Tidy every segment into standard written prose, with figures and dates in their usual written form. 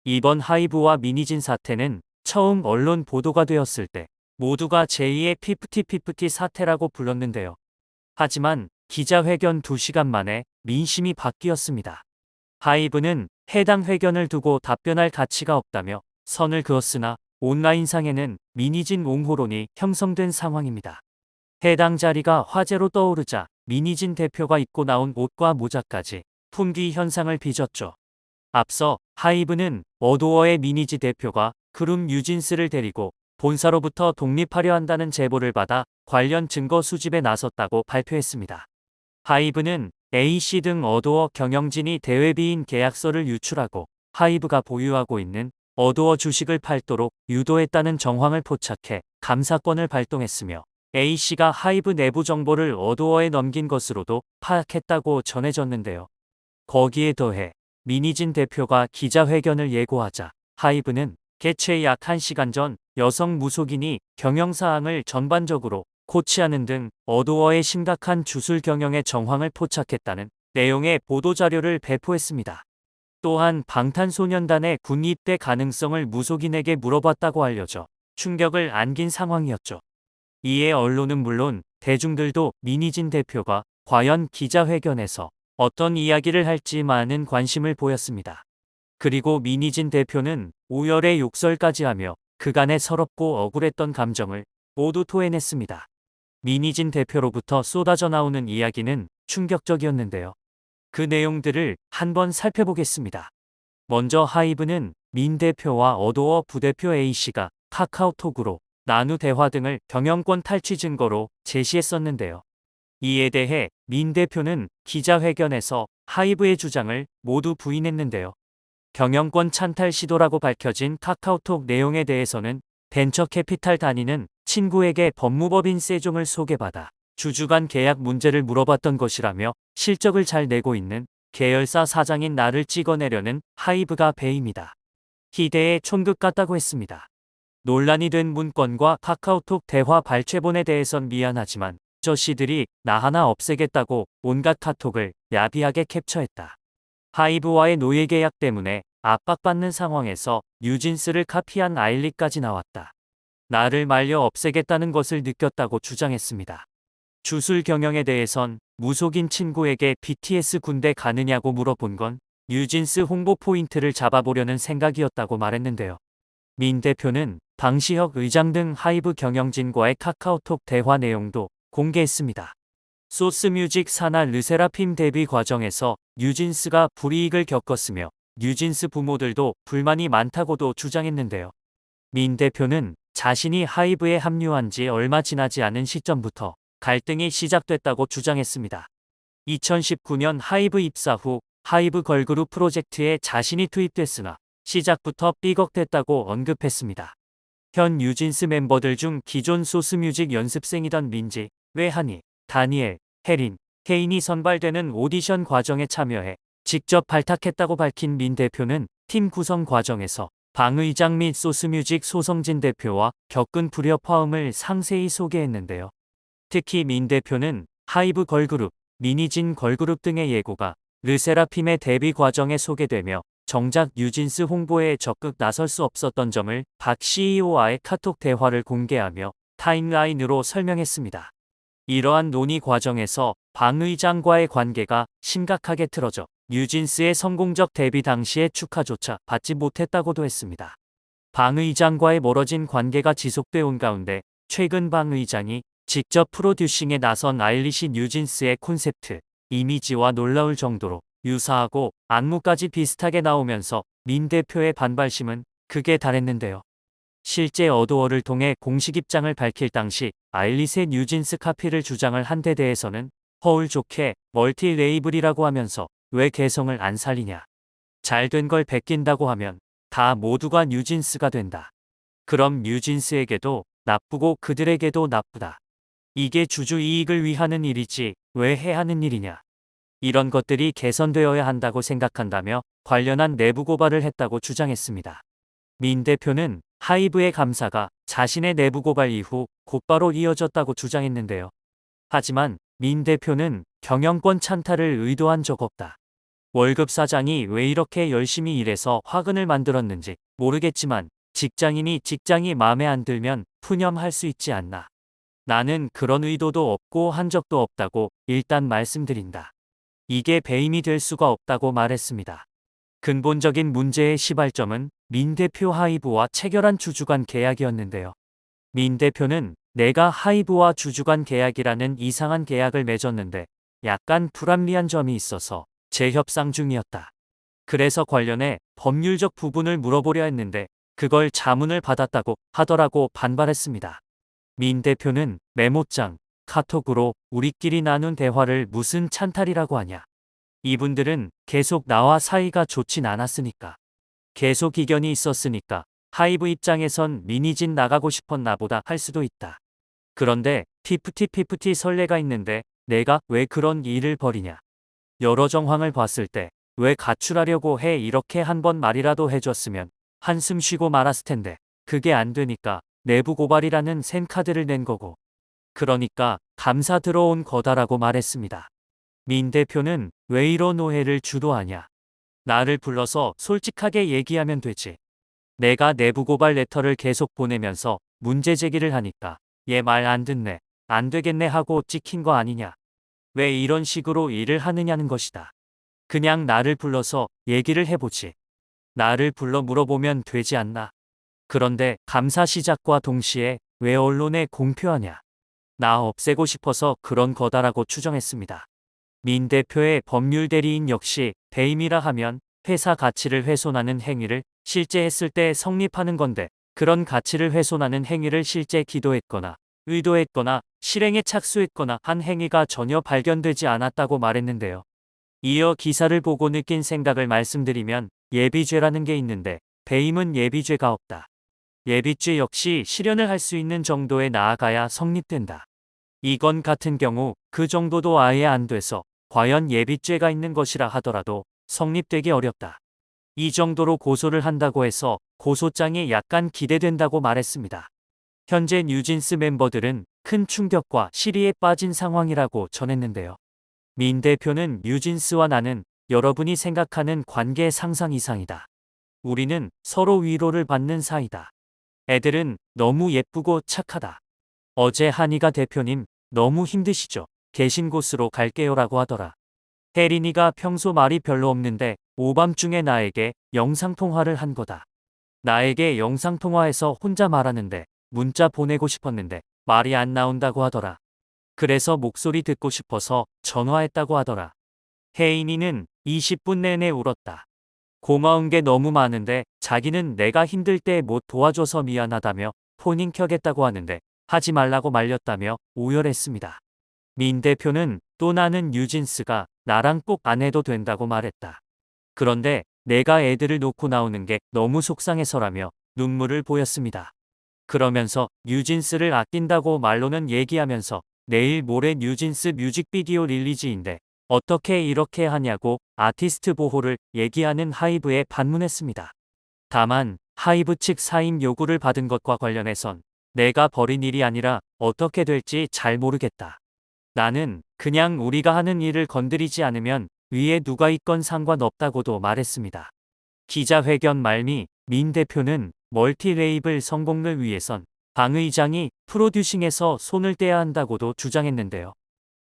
이번 하이브와 미니진 사태는 처음 언론 보도가 되었을 때 모두가 제2의 피프티피프티 사태라고 불렀는데요. 하지만 기자회견 2시간 만에 민심이 바뀌었습니다. 하이브는 해당 회견을 두고 답변할 가치가 없다며 선을 그었으나 온라인상에는 미니진 옹호론이 형성된 상황입니다. 해당 자리가 화제로 떠오르자 미니진 대표가 입고 나온 옷과 모자까지 품귀 현상을 빚었죠. 앞서 하이브는 어도어의 미니지 대표가 그룹 뉴진스를 데리고 본사로부터 독립하려 한다는 제보를 받아 관련 증거 수집에 나섰다고 발표했습니다. 하이브는 A씨 등 어도어 경영진이 대외비인 계약서를 유출하고 하이브가 보유하고 있는 어도어 주식을 팔도록 유도했다는 정황을 포착해 감사권을 발동했으며 A씨가 하이브 내부 정보를 어도어에 넘긴 것으로도 파악했다고 전해졌는데요. 거기에 더해 미니진 대표가 기자회견을 예고하자 하이브는 개최 약 1시간 전 여성 무속인이 경영사항을 전반적으로 코치하는 등 어도어의 심각한 주술 경영의 정황을 포착했다는 내용의 보도자료를 배포했습니다. 또한 방탄소년단의 군 입대 가능성을 무속인에게 물어봤다고 알려져 충격을 안긴 상황이었죠. 이에 언론은 물론 대중들도 미니진 대표가 과연 기자회견에서 어떤 이야기를 할지 많은 관심을 보였습니다. 그리고 미니진 대표는 오열의 욕설까지 하며 그간의 서럽고 억울했던 감정을 모두 토해냈습니다. 미니진 대표로부터 쏟아져 나오는 이야기는 충격적이었는데요. 그 내용들을 한번 살펴보겠습니다. 먼저 하이브는 민 대표와 어도어 부대표 A씨가 카카오톡으로 나누 대화 등을 경영권 탈취 증거로 제시했었는데요. 이에 대해 민 대표는 기자회견에서 하이브의 주장을 모두 부인했는데요. 경영권 찬탈 시도라고 밝혀진 카카오톡 내용에 대해서는 벤처 캐피탈 단위는 친구에게 법무법인 세종을 소개받아 주주간 계약 문제를 물어봤던 것이라며 실적을 잘 내고 있는 계열사 사장인 나를 찍어내려는 하이브가 배임이다. 희대의 촌극 같다고 했습니다. 논란이 된 문건과 카카오톡 대화 발췌본에 대해선 미안하지만 저 씨들이 나 하나 없애겠다고 온갖 카톡을 야비하게 캡처했다. 하이브와의 노예 계약 때문에 압박받는 상황에서 뉴진스를 카피한 아일리까지 나왔다. 나를 말려 없애겠다는 것을 느꼈다고 주장했습니다. 주술 경영에 대해선 무속인 친구에게 BTS 군대 가느냐고 물어본 건 뉴진스 홍보 포인트를 잡아보려는 생각이었다고 말했는데요. 민 대표는 방시혁 의장 등 하이브 경영진과의 카카오톡 대화 내용도 공개했습니다. 소스뮤직 산하 르세라핌 데뷔 과정에서 뉴진스가 불이익을 겪었으며 뉴진스 부모들도 불만이 많다고도 주장했는데요. 민 대표는 자신이 하이브에 합류한 지 얼마 지나지 않은 시점부터 갈등이 시작됐다고 주장했습니다. 2019년 하이브 입사 후 하이브 걸그룹 프로젝트에 자신이 투입됐으나 시작부터 삐걱댔다고 언급했습니다. 현 뉴진스 멤버들 중 기존 소스뮤직 연습생이던 민지, 외한이, 다니엘, 혜린, 혜인이 선발되는 오디션 과정에 참여해 직접 발탁했다고 밝힌 민 대표는 팀 구성 과정에서 방 의장 및 소스뮤직 소성진 대표와 겪은 불협화음을 상세히 소개했는데요. 특히 민 대표는 하이브 걸그룹, 미니진 걸그룹 등의 예고가 르세라핌의 데뷔 과정에 소개되며 정작 뉴진스 홍보에 적극 나설 수 없었던 점을 박 CEO와의 카톡 대화를 공개하며 타임라인으로 설명했습니다. 이러한 논의 과정에서 방 의장과의 관계가 심각하게 틀어져 뉴진스의 성공적 데뷔 당시의 축하조차 받지 못했다고도 했습니다. 방 의장과의 멀어진 관계가 지속돼 온 가운데 최근 방 의장이 직접 프로듀싱에 나선 아일리시 뉴진스의 콘셉트, 이미지와 놀라울 정도로 유사하고 안무까지 비슷하게 나오면서 민 대표의 반발심은 극에 달했는데요. 실제 어도어를 통해 공식 입장을 밝힐 당시 아일리시의 뉴진스 카피를 주장을 한 데 대해서는 허울 좋게 멀티 레이블이라고 하면서 왜 개성을 안 살리냐. 잘된 걸 베낀다고 하면 다 모두가 뉴진스가 된다. 그럼 뉴진스에게도 나쁘고 그들에게도 나쁘다. 이게 주주 이익을 위하는 일이지 왜 해야 하는 일이냐. 이런 것들이 개선되어야 한다고 생각한다며 관련한 내부 고발을 했다고 주장했습니다. 민 대표는 하이브의 감사가 자신의 내부 고발 이후 곧바로 이어졌다고 주장했는데요. 하지만 민 대표는 경영권 찬탈을 의도한 적 없다. 월급 사장이 왜 이렇게 열심히 일해서 화근을 만들었는지 모르겠지만 직장이 마음에 안 들면 푸념할 수 있지 않나. 나는 그런 의도도 없고 한 적도 없다고 일단 말씀드린다. 이게 배임이 될 수가 없다고 말했습니다. 근본적인 문제의 시발점은 민 대표 하이브와 체결한 주주간 계약이었는데요. 민 대표는 내가 하이브와 주주간 계약이라는 이상한 계약을 맺었는데 약간 불합리한 점이 있어서 재협상 중이었다. 그래서 관련해 법률적 부분을 물어보려 했는데 그걸 자문을 받았다고 하더라고 반발했습니다. 민 대표는 메모장, 카톡으로 우리끼리 나눈 대화를 무슨 찬탈이라고 하냐. 이분들은 계속 나와 사이가 좋진 않았으니까. 계속 이견이 있었으니까 하이브 입장에선 민희진 나가고 싶었나 보다 할 수도 있다. 그런데 피프티 선례가 있는데 내가 왜 그런 일을 벌이냐. 여러 정황을 봤을 때 왜 가출하려고 해 이렇게 한 번 말이라도 해줬으면 한숨 쉬고 말았을 텐데 그게 안 되니까 내부 고발이라는 센카드를 낸 거고. 그러니까 감사 들어온 거다라고 말했습니다. 민 대표는 왜 이런 오해를 주도하냐. 나를 불러서 솔직하게 얘기하면 되지. 내가 내부 고발 레터를 계속 보내면서 문제 제기를 하니까 얘 말 안 듣네, 안 되겠네 하고 찍힌 거 아니냐. 왜 이런 식으로 일을 하느냐는 것이다. 그냥 나를 불러서 얘기를 해보지. 나를 불러 물어보면 되지 않나. 그런데 감사 시작과 동시에 왜 언론에 공표하냐. 나 없애고 싶어서 그런 거다라고 추정했습니다. 민 대표의 법률 대리인 역시 배임이라 하면 회사 가치를 훼손하는 행위를 실제 했을 때 성립하는 건데 그런 가치를 훼손하는 행위를 실제 기도했거나 의도했거나 실행에 착수했거나 한 행위가 전혀 발견되지 않았다고 말했는데요. 이어 기사를 보고 느낀 생각을 말씀드리면 예비죄라는 게 있는데 배임은 예비죄가 없다. 예비죄 역시 실현을 할 수 있는 정도에 나아가야 성립된다. 이건 같은 경우 그 정도도 아예 안 돼서 과연 예비죄가 있는 것이라 하더라도 성립되기 어렵다. 이 정도로 고소를 한다고 해서 고소장이 약간 기대된다고 말했습니다. 현재 뉴진스 멤버들은 큰 충격과 시리에 빠진 상황이라고 전했는데요. 민 대표는 뉴진스와 나는 여러분이 생각하는 관계 상상 이상이다. 우리는 서로 위로를 받는 사이다. 애들은 너무 예쁘고 착하다. 어제 한이가 대표님 너무 힘드시죠? 계신 곳으로 갈게요라고 하더라. 혜린이가 평소 말이 별로 없는데 오밤중에 나에게 영상통화를 한 거다. 나에게 영상통화해서 혼자 말하는데 문자 보내고 싶었는데 말이 안 나온다고 하더라. 그래서 목소리 듣고 싶어서 전화했다고 하더라. 혜인이는 20분 내내 울었다. 고마운 게 너무 많은데 자기는 내가 힘들 때 못 도와줘서 미안하다며 폰인 켜겠다고 하는데 하지 말라고 말렸다며 오열했습니다. 민 대표는 또 나는 뉴진스가 나랑 꼭 안 해도 된다고 말했다. 그런데 내가 애들을 놓고 나오는 게 너무 속상해서라며 눈물을 보였습니다. 그러면서 뉴진스를 아낀다고 말로는 얘기하면서 내일 모레 뉴진스 뮤직비디오 릴리즈인데 어떻게 이렇게 하냐고 아티스트 보호를 얘기하는 하이브에 반문했습니다. 다만 하이브 측 사임 요구를 받은 것과 관련해선 내가 벌인 일이 아니라 어떻게 될지 잘 모르겠다. 나는 그냥 우리가 하는 일을 건드리지 않으면 위에 누가 있건 상관없다고도 말했습니다. 기자회견 말미 민 대표는 멀티 레이블 성공을 위해선 방 의장이 프로듀싱에서 손을 떼야 한다고도 주장했는데요.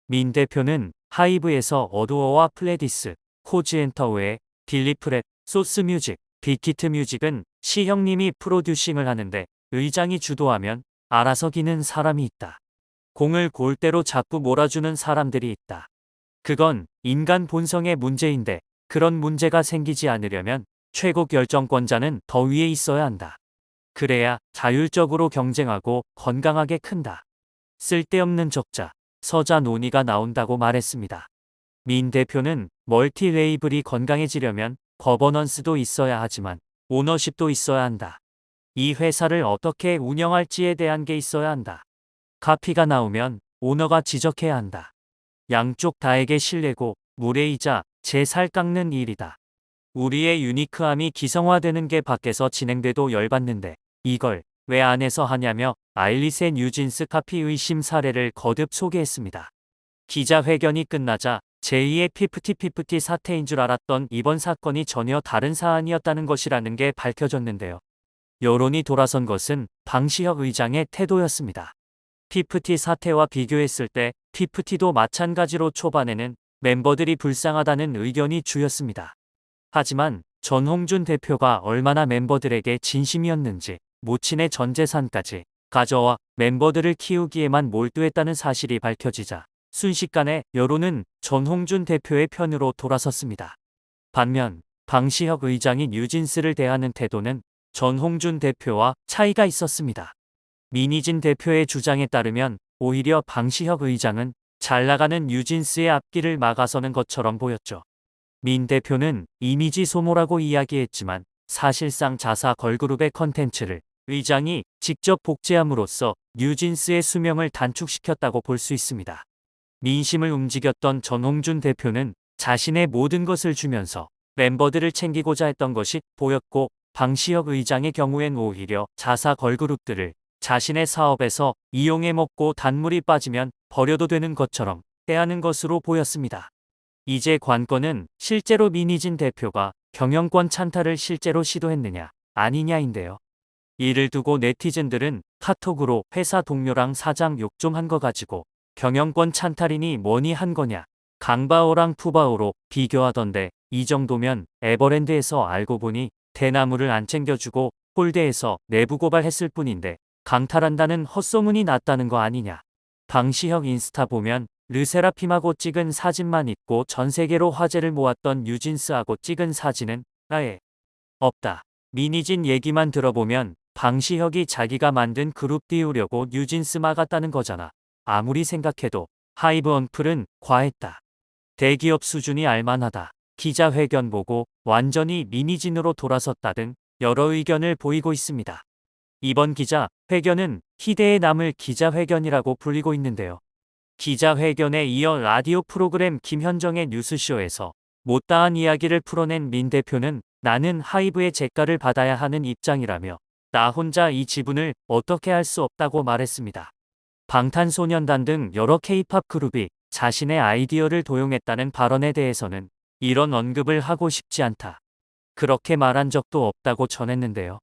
민 대표는 하이브에서 어두어와 플레디스, 코즈엔터 외에 딜리프랩, 소스뮤직, 빅히트뮤직은 시형님이 프로듀싱을 하는데 의장이 주도하면 알아서 기는 사람이 있다. 공을 골대로 자꾸 몰아주는 사람들이 있다. 그건 인간 본성의 문제인데 그런 문제가 생기지 않으려면 최고 결정권자는 더 위에 있어야 한다. 그래야 자율적으로 경쟁하고 건강하게 큰다. 쓸데없는 적자, 서자 논의가 나온다고 말했습니다. 민 대표는 멀티 레이블이 건강해지려면 거버넌스도 있어야 하지만 오너십도 있어야 한다. 이 회사를 어떻게 운영할지에 대한 게 있어야 한다. 카피가 나오면 오너가 지적해야 한다. 양쪽 다에게 신뢰고 무례이자 제 살 깎는 일이다. 우리의 유니크함이 기성화되는 게 밖에서 진행돼도 열받는데 이걸 왜 안에서 하냐며 아일릿의 뉴진스 카피 의심 사례를 거듭 소개했습니다. 기자회견이 끝나자 제2의 피프티피프티 사태인 줄 알았던 이번 사건이 전혀 다른 사안이었다는 것이라는 게 밝혀졌는데요. 여론이 돌아선 것은 방시혁 의장의 태도였습니다. 피프티 사태와 비교했을 때 피프티도 마찬가지로 초반에는 멤버들이 불쌍하다는 의견이 주였습니다. 하지만 전홍준 대표가 얼마나 멤버들에게 진심이었는지 모친의 전 재산까지 가져와 멤버들을 키우기에만 몰두했다는 사실이 밝혀지자 순식간에 여론은 전홍준 대표의 편으로 돌아섰습니다. 반면 방시혁 의장이 뉴진스를 대하는 태도는 전홍준 대표와 차이가 있었습니다. 민희진 대표의 주장에 따르면 오히려 방시혁 의장은 잘 나가는 뉴진스의 앞길을 막아서는 것처럼 보였죠. 민 대표는 이미지 소모라고 이야기했지만 사실상 자사 걸그룹의 컨텐츠를 의장이 직접 복제함으로써 뉴진스의 수명을 단축시켰다고 볼 수 있습니다. 민심을 움직였던 전홍준 대표는 자신의 모든 것을 주면서 멤버들을 챙기고자 했던 것이 보였고, 방시혁 의장의 경우엔 오히려 자사 걸그룹들을 자신의 사업에서 이용해 먹고 단물이 빠지면 버려도 되는 것처럼 대하는 것으로 보였습니다. 이제 관건은 실제로 민희진 대표가 경영권 찬탈을 실제로 시도했느냐 아니냐인데요. 이를 두고 네티즌들은 카톡으로 회사 동료랑 사장 욕 좀 한 거 가지고 경영권 찬탈이니 뭐니 한 거냐, 강바오랑 푸바오로 비교하던데 이 정도면 에버랜드에서 알고 보니 대나무를 안 챙겨주고 홀대에서 내부 고발했을 뿐인데 강탈한다는 헛소문이 났다는 거 아니냐. 방시혁 인스타 보면 르세라핌하고 찍은 사진만 있고 전 세계로 화제를 모았던 뉴진스하고 찍은 사진은 아예 없다. 민희진 얘기만 들어보면 방시혁이 자기가 만든 그룹 띄우려고 뉴진스 막았다는 거잖아. 아무리 생각해도 하이브 언플은 과했다. 대기업 수준이 알만하다. 기자회견 보고 완전히 민희진으로 돌아섰다 등 여러 의견을 보이고 있습니다. 이번 기자회견은 희대에 남을 기자회견이라고 불리고 있는데요. 기자회견에 이어 라디오 프로그램 김현정의 뉴스쇼에서 못다한 이야기를 풀어낸 민 대표는 나는 하이브의 재가를 받아야 하는 입장이라며 나 혼자 이 지분을 어떻게 할 수 없다고 말했습니다. 방탄소년단 등 여러 K-팝 그룹이 자신의 아이디어를 도용했다는 발언에 대해서는 이런 언급을 하고 싶지 않다. 그렇게 말한 적도 없다고 전했는데요.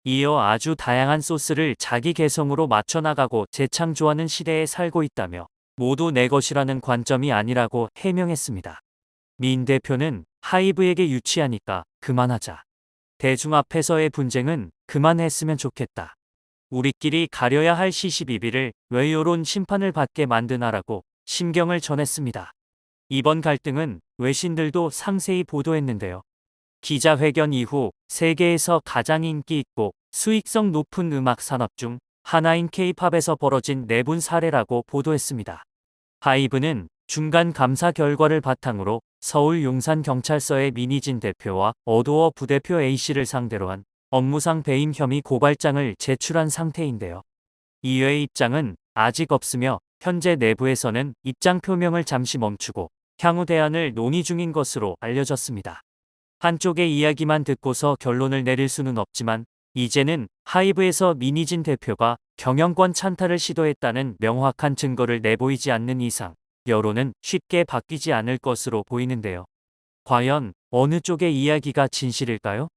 이어 아주 다양한 소스를 자기 개성으로 맞춰나가고 재창조하는 시대에 살고 있다며 모두 내 것이라는 관점이 아니라고 해명했습니다. 민 대표는 하이브에게 유치하니까 그만하자. 대중 앞에서의 분쟁은 그만했으면 좋겠다. 우리끼리 가려야 할 시시비비를 왜 요런 심판을 받게 만드나라고 심경을 전했습니다. 이번 갈등은 외신들도 상세히 보도했는데요. 기자회견 이후 세계에서 가장 인기 있고 수익성 높은 음악 산업 중 하나인 K-팝에서 벌어진 내분 사례라고 보도했습니다. 하이브는 중간 감사 결과를 바탕으로 서울 용산경찰서의 민희진 대표와 어도어 부대표 A씨를 상대로 한 업무상 배임 혐의 고발장을 제출한 상태인데요. 이외의 입장은 아직 없으며 현재 내부에서는 입장 표명을 잠시 멈추고 향후 대안을 논의 중인 것으로 알려졌습니다. 한쪽의 이야기만 듣고서 결론을 내릴 수는 없지만 이제는 하이브에서 민희진 대표가 경영권 찬탈을 시도했다는 명확한 증거를 내보이지 않는 이상 여론은 쉽게 바뀌지 않을 것으로 보이는데요. 과연 어느 쪽의 이야기가 진실일까요?